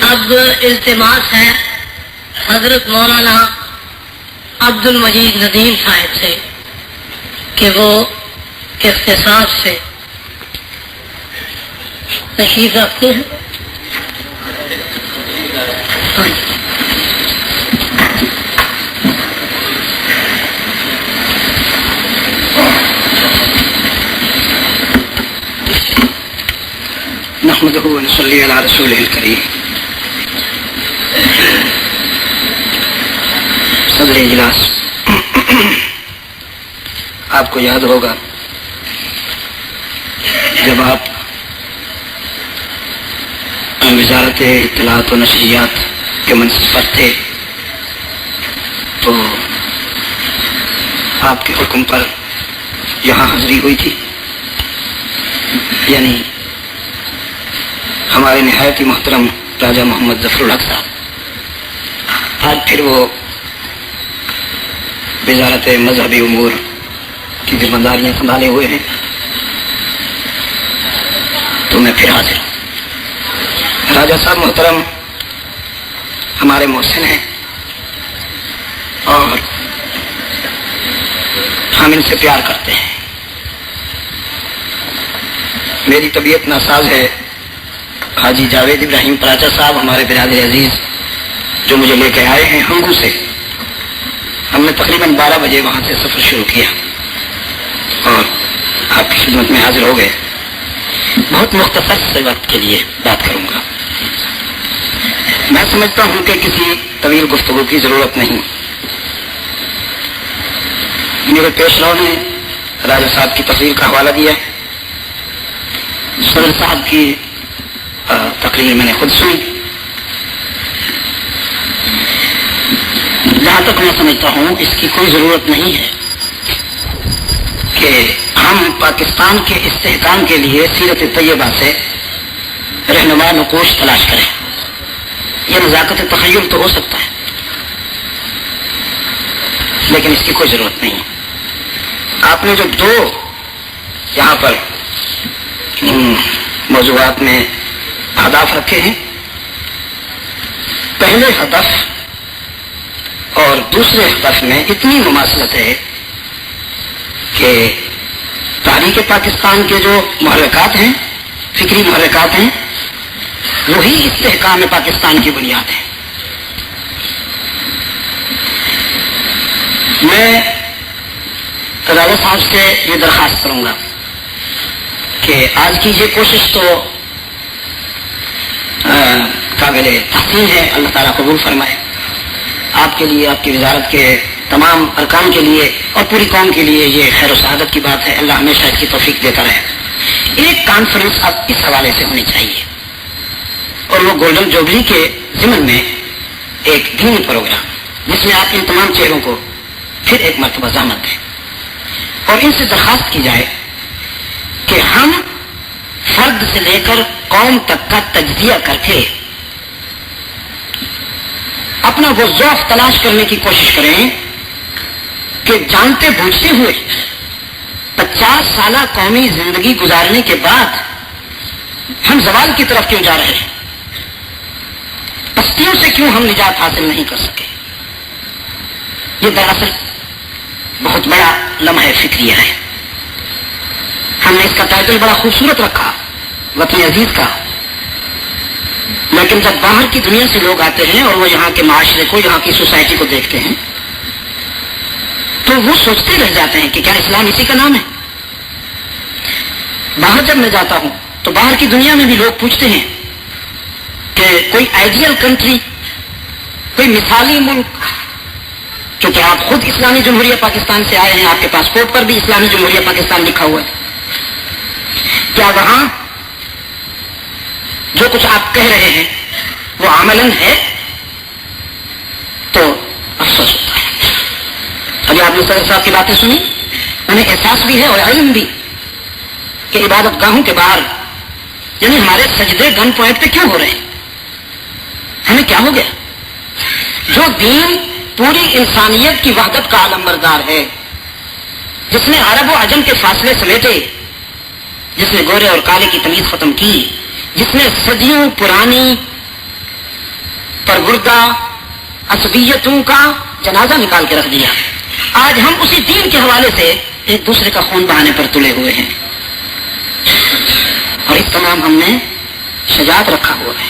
اب التماس ہے حضرت مولانا عبد المجید ندیم صاحب سے کہ وہ اختصاص سے تشریف رکھتے ہیں. نحمده ونصلي على رسوله الكريم. صدر اجلاس، آپ کو یاد ہوگا جب آپ وزارت اطلاعات و نشریات کے منصب پر تھے تو آپ کے حکم پر یہاں حاضری ہوئی تھی. یعنی ہمارے نہایت ہی محترم راجہ محمد ظفر الحق صاحب آج پھر وہ وزارت مذہبی امور کی ذمہ داریاں سنبھالے ہوئے ہیں تو میں پھر حاضر ہوں. راجہ صاحب محترم ہمارے محسن ہیں اور ہم ان سے پیار کرتے ہیں. میری طبیعت ناساز ہے. حاجی جاوید ابراہیم پراچا صاحب ہمارے برادر عزیز جو مجھے لے کے آئے ہیں ہنگو سے. ہم نے تقریباً 12 بجے وہاں سے سفر شروع کیا اور آپ کی خدمت میں حاضر ہو گئے. بہت مختصر سے وقت کے لیے بات کروں گا. میں سمجھتا ہوں کہ کسی طویل گفتگو کی ضرورت نہیں. میرے پیش رو نے راجہ صاحب کی تقریر کا حوالہ دیا. صدر صاحب کی تقریر میں نے خود سنی. جہاں تک میں سمجھتا ہوں اس کی کوئی ضرورت نہیں ہے کہ ہم پاکستان کے استحکام کے لیے سیرت طیبہ سے رہنما نقوش تلاش کریں. یہ نزاکت تخیل تو ہو سکتا ہے لیکن اس کی کوئی ضرورت نہیں. آپ نے جو 2 یہاں پر موضوعات میں اہداف رکھے ہیں، پہلے ہدف اور دوسرے ہدف میں اتنی مماثلت ہے کہ تاریخ پاکستان کے جو محرکات ہیں، فکری محرکات ہیں، وہی استحکام پاکستان کی بنیاد ہے. میں راجہ صاحب سے یہ درخواست کروں گا کہ آج کی یہ کوشش تو قابل تحسین ہے، اللہ تعالیٰ قبول فرمائے. آپ کے لیے، آپ کی وزارت کے تمام ارکان کے لیے اور پوری قوم کے لیے یہ خیر و سعادت کی بات ہے. اللہ ہمیشہ اس کی توفیق دیتا رہے. ایک کانفرنس اب اس حوالے سے ہونی چاہیے اور وہ گولڈن جوبلی کے ضمن میں ایک دینی پروگرام جس میں آپ ان تمام چہروں کو پھر ایک مرتبہ ضامن دیں اور ان سے درخواست کی جائے کہ ہم فرد سے لے کر قوم تک کا تجزیہ کر کے اپنا وہ ذوق تلاش کرنے کی کوشش کریں کہ جانتے بوجھتے ہوئے 50 سالہ قومی زندگی گزارنے کے بعد ہم زوال کی طرف کیوں جا رہے ہیں، پستیوں سے کیوں ہم نجات حاصل نہیں کر سکے. یہ دراصل بہت بڑا لمحہ فکریہ ہے. ہم نے اس کا ٹائٹل بڑا خوبصورت رکھا، وطن عزیز کا، لیکن جب باہر کی دنیا سے لوگ آتے ہیں اور وہ یہاں کے معاشرے کو، یہاں کی سوسائٹی کو دیکھتے ہیں تو وہ سوچتے رہ جاتے ہیں کہ کیا اسلام اسی کا نام ہے. باہر جب میں جاتا ہوں تو باہر کی دنیا میں بھی لوگ پوچھتے ہیں کہ کوئی آئیڈیل کنٹری، کوئی مثالی ملک، چونکہ آپ خود اسلامی جمہوریہ پاکستان سے آئے ہیں، آپ کے پاسپورٹ پر بھی اسلامی جمہوریہ پاکستان لکھا ہوا ہے، کیا وہاں جو کچھ آپ کہہ رہے ہیں وہ عملاً ہے؟ تو افسوس ہوتا ہے. ابھی آپ نے صدر صاحب کی باتیں سنی، انہیں احساس بھی ہے اور علم بھی کہ عبادت گاہوں کے باہر یعنی ہمارے سجدے گن پوائنٹ پہ کیوں ہو رہے ہیں، ہمیں کیا ہو گیا؟ جو دین پوری انسانیت کی وحدت کا عالم بردار ہے، جس نے عرب و عجم کے فاصلے سمیٹے، جس نے گورے اور کالے کی تمیز ختم کی، جس نے صدیوں پرانی اور مردہ عصبیتوں کا جنازہ نکال کے رکھ دیا. آج ہم اسی دین کے حوالے سے ایک دوسرے کا خون بہانے پر تلے ہوئے ہیں اور اس کا نام ہم نے شجاعت رکھا ہوا ہے.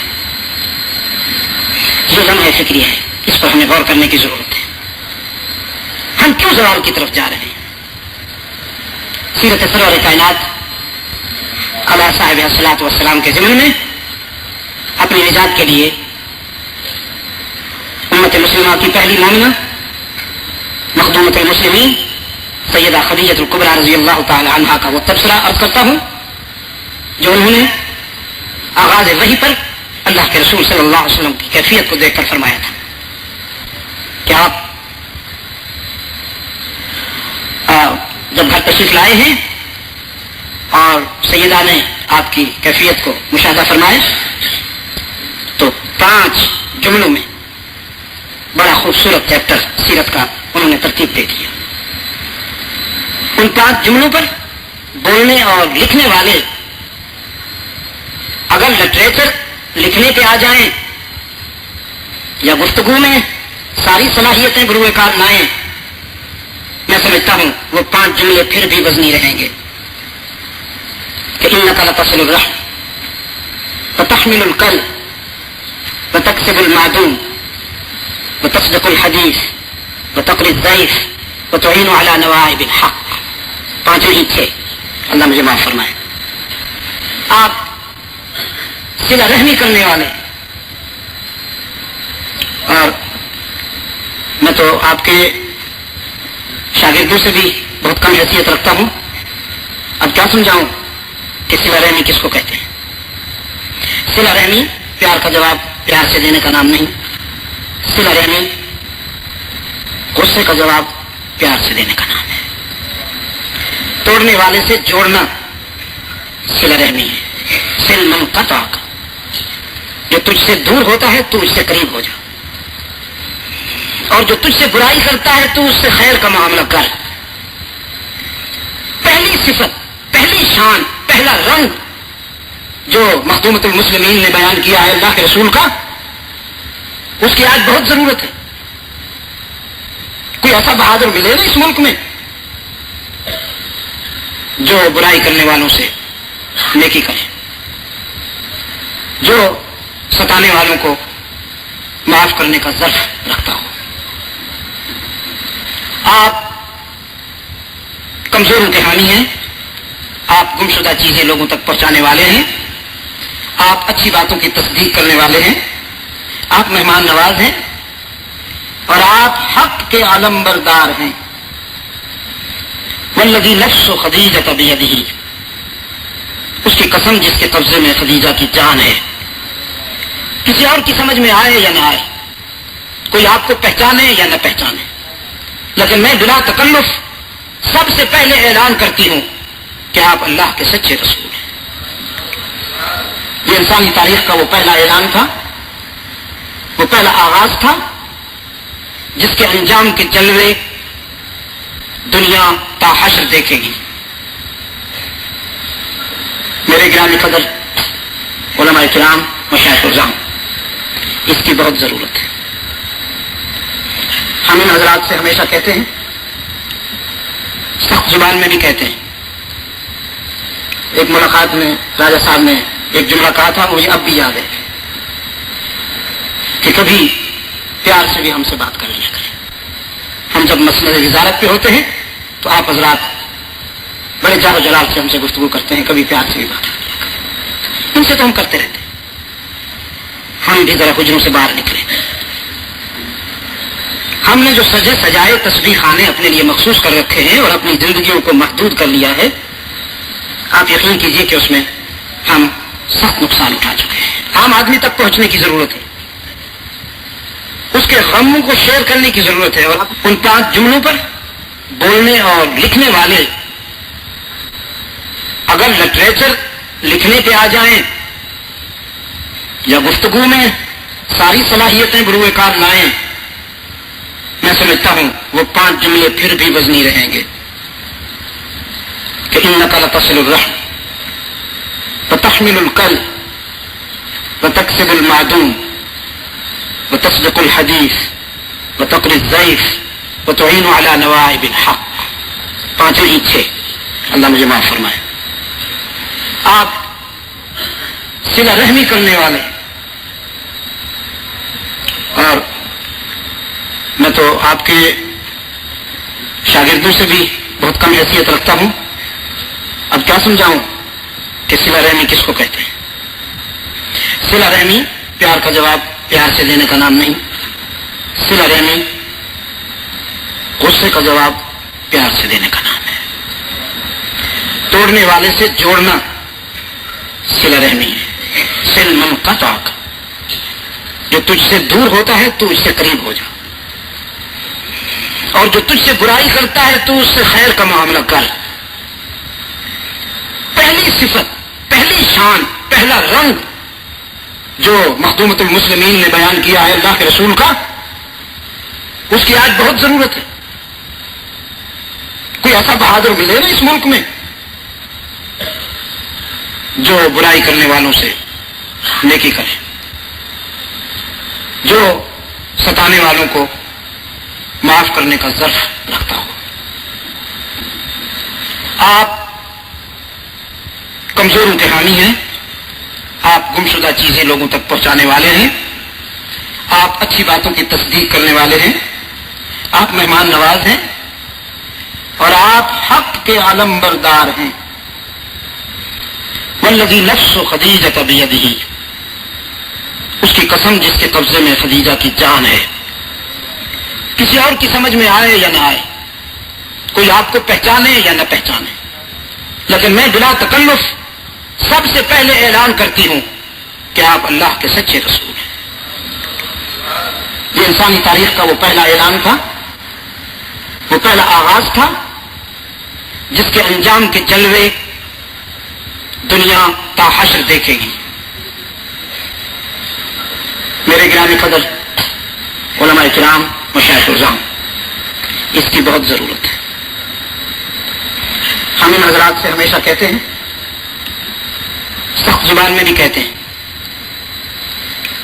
یہ لمحہ فکری ہے, اس پر ہمیں غور کرنے کی ضرورت ہے. ہم کیوں زوال کی طرف جا رہے ہیں؟ سیرت سرور کائنات علیہ صاحب الصلاۃ والسلام کے ضمن میں اپنی نجات کے لیے امت مسلمہ کی پہلی مومنہ مخدومۃ المسلمین سیدہ خدیجہ الکبریٰ رضی اللہ تعالی عنہا کا وہ تبصرہ عرض کرتا ہوں جو انہوں نے آغاز وحی پر اللہ کے رسول صلی اللہ علیہ وسلم کی کیفیت کو دیکھ کر فرمایا تھا کہ آپ جب گھر تشریف لائے ہیں اور سیدہ نے آپ کی کیفیت کو مشاہدہ فرمایا تو 5 جملوں میں بڑا خوبصورت چیپٹر سیرت کا انہوں نے ترتیب دے دیا. ان 5 جملوں پر بولنے اور لکھنے والے اگر لٹریچر لکھنے پہ آ جائیں یا گفتگو میں ساری صلاحیتیں بروئے کار لائیں, میں سمجھتا ہوں وہ 5 جملے پھر بھی وزنی رہیں گے کہ انک لتصل الرحم وتحمل الکلب وتکسب المعدوم وتصدق الحدیث وتقری الضیف وتعین علی نوائب الحق. 5 ہی تھے, اللہ مجھے معاف فرمائے. آپ صلہ رحمی کرنے والے, اور میں تو آپ کے شاگردوں سے بھی بہت کم حیثیت رکھتا ہوں, اب کیا سمجھاؤں کہ صلہ رحمی کس کو کہتے ہیں. صلہ رحمی پیار کا جواب پیار سے دینے کا نام نہیں, صلہ رحمی غصے کا جواب پیار سے دینے کا نام ہے. توڑنے والے سے جوڑنا صلہ رحمی ہے. صل من قطعک, جو تجھ سے دور ہوتا ہے تو اس سے قریب ہو جا, اور جو تجھ سے برائی کرتا ہے تو اس سے خیر کا معاملہ کر. پہلی صفت, پہلی شان, پہلا رنگ جو مخدومۃ المسلمین نے بیان کیا ہے اللہ کے رسول کا, اس کی آج بہت ضرورت ہے. کوئی ایسا بہادر ملے نا اس ملک میں جو برائی کرنے والوں سے نیکی کرے, جو ستانے والوں کو معاف کرنے کا ظرف رکھتا ہو. آپ کمزوروں کے حامی ہیں, آپ گمشدہ چیزیں لوگوں تک پہنچانے والے ہیں, آپ اچھی باتوں کی تصدیق کرنے والے ہیں, آپ مہمان نواز ہیں, اور آپ حق کے علم بردار ہیں. والذی نفس خدیجہ بیدہ, اس کی قسم جس کے قبضے میں خدیجہ کی جان ہے. کسی اور کی سمجھ میں آئے یا نہ آئے, کوئی آپ کو پہچانے یا نہ پہچانے, لیکن میں بلا تکلف سب سے پہلے اعلان کرتی ہوں کہ آپ اللہ کے سچے رسول ہیں. یہ انسانی تاریخ کا وہ پہلا اعلان تھا, وہ پہلا آغاز تھا جس کے انجام کے جلوے دنیا تا حشر دیکھے گی. میرے گرامی قدر علماء کرام, مشائخ الرحم, اس کی بہت ضرورت ہے. ہم ان حضرات سے ہمیشہ کہتے ہیں, سخت زبان میں بھی کہتے ہیں. ایک ملاقات میں راجہ صاحب نے ایک جملہ کہا تھا, مجھے اب بھی یاد ہے کہ کبھی پیار سے بھی ہم سے بات کر لیا کریں. ہم جب مسئلہ وزارت پہ ہوتے ہیں تو آپ حضرات بڑے جار و جلال سے ہم سے گفتگو کرتے ہیں, کبھی پیار سے بھی بات کر لیا کریں. ان سے تو ہم کرتے رہتے ہیں. ہم بھی ذرا حجروں سے باہر نکلے. ہم نے جو سجے سجائے تسبیح خانے اپنے لیے مخصوص کر رکھے ہیں اور اپنی زندگیوں کو محدود کر لیا ہے, آپ یقین کیجئے کہ اس میں ہم سخت نقصان اٹھا چکے ہیں. عام آدمی تک پہنچنے کی ضرورت ہے, اس کے غموں کو شیئر کرنے کی ضرورت ہے. اور ان 5 جملوں پر بولنے اور لکھنے والے اگر لٹریچر لکھنے پہ آ جائیں یا گفتگو میں ساری صلاحیتیں بروئے کار لائیں, میں سمجھتا ہوں وہ 5 جملے پھر بھی وزنی رہیں گے کہ انک لتصل الرحم وتحمل الکلب وتکسب المعدوم وتصدق الحدیث وتقری الضیف وتعین علی نوائب الحق. پانچوں ہی چھ. اللہ مجھے معاف فرمائے. آپ صلہ رحمی کرنے والے، اور میں تو آپ کے شاگردوں سے بھی بہت کم حیثیت رکھتا ہوں. اب کیا سمجھاؤں کہ صلہ رحمی کس کو کہتے ہیں؟ صلہ رحمی پیار کا جواب پیار سے دینے کا نام نہیں. صلہ رحمی غصے کا جواب پیار سے دینے کا نام ہے. توڑنے والے سے جوڑنا صلہ رحمی ہے. صل من قطعک، جو تجھ سے دور ہوتا ہے تو اس سے قریب ہو جا، اور جو تجھ سے برائی کرتا ہے تو اس سے خیر کا معاملہ کر. پہلی صفت، پہلی شان، پہلا رنگ جو مخدومۃ المسلمین نے بیان کیا ہے اللہ کے رسول کا، اس کی آج بہت ضرورت ہے. کوئی ایسا بہادر ملے نا اس ملک میں جو برائی کرنے والوں سے نیکی کرے، جو ستانے والوں کو معاف کرنے کا ظرف رکھتا ہو. آپ کمزوروں کے حامی ہیں، آپ گمشدہ چیزیں لوگوں تک پہنچانے والے ہیں، آپ اچھی باتوں کی تصدیق کرنے والے ہیں، آپ مہمان نواز ہیں، اور آپ حق کے علم بردار ہیں. والذی نفس خدیجہ بیدہ، اس کی قسم جس کے قبضے میں خدیجہ کی جان ہے. کسی اور کی سمجھ میں آئے یا نہ آئے، کوئی آپ کو پہچانے یا نہ پہچانے، لیکن میں بلا تکلف سب سے پہلے اعلان کرتی ہوں کہ آپ اللہ کے سچے رسول ہیں. یہ انسانی تاریخ کا وہ پہلا اعلان تھا، وہ پہلا آغاز تھا جس کے انجام کے جلوے دنیا تا حشر دیکھے گی. میرے گرامی قدر علماء کرام، مشائخ الرحم، اس کی بہت ضرورت ہے. ہم ان حضرات سے ہمیشہ کہتے ہیں، سخت زبان میں بھی کہتے ہیں.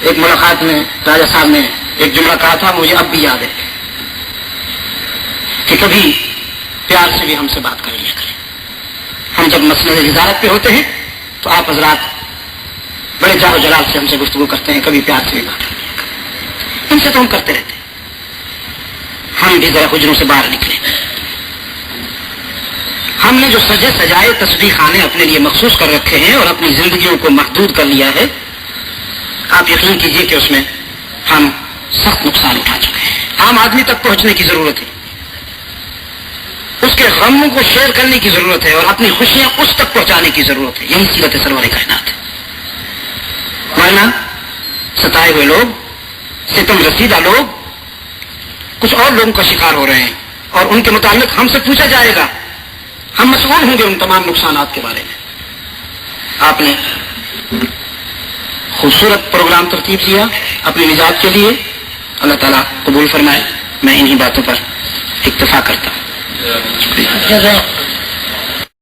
ایک ملاقات میں راجہ صاحب نے ایک جملہ کہا تھا، مجھے اب بھی یاد ہے، کہ کبھی پیار سے بھی ہم سے بات کر لیا کریں. ہم جب مسند وزارت پہ ہوتے ہیں تو آپ حضرات بڑے جار و جلال سے ہم سے گفتگو کرتے ہیں، کبھی پیار سے بھی بات کر لیا کریں. ان سے تو ہم کرتے رہتے ہیں. ہم بھی ذرا حجروں سے باہر نکلے. ہم نے جو سجے سجائے تسبیح خانے اپنے لیے مخصوص کر رکھے ہیں اور اپنی زندگیوں کو محدود کر لیا ہے، آپ یقین کیجئے کہ اس میں ہم سخت نقصان اٹھا چکے ہیں. عام آدمی تک پہنچنے کی ضرورت ہے، اس کے غموں کو شیئر کرنے کی ضرورت ہے، اور اپنی خوشیاں اس تک پہنچانے کی ضرورت ہے. یہی سیرت سرور کائنات ہے. ورنہ ستائے ہوئے لوگ، ستم رسیدہ لوگ کچھ اور لوگوں کا شکار ہو رہے ہیں، اور ان کے متعلق ہم سے پوچھا جائے گا. ہم مسئول ہوں گے ان تمام نقصانات کے بارے میں. آپ نے خوبصورت پروگرام ترتیب دیا اپنی نجات کے لیے، اللہ تعالیٰ قبول فرمائے. میں انہی باتوں پر اکتفا کرتا ہوں.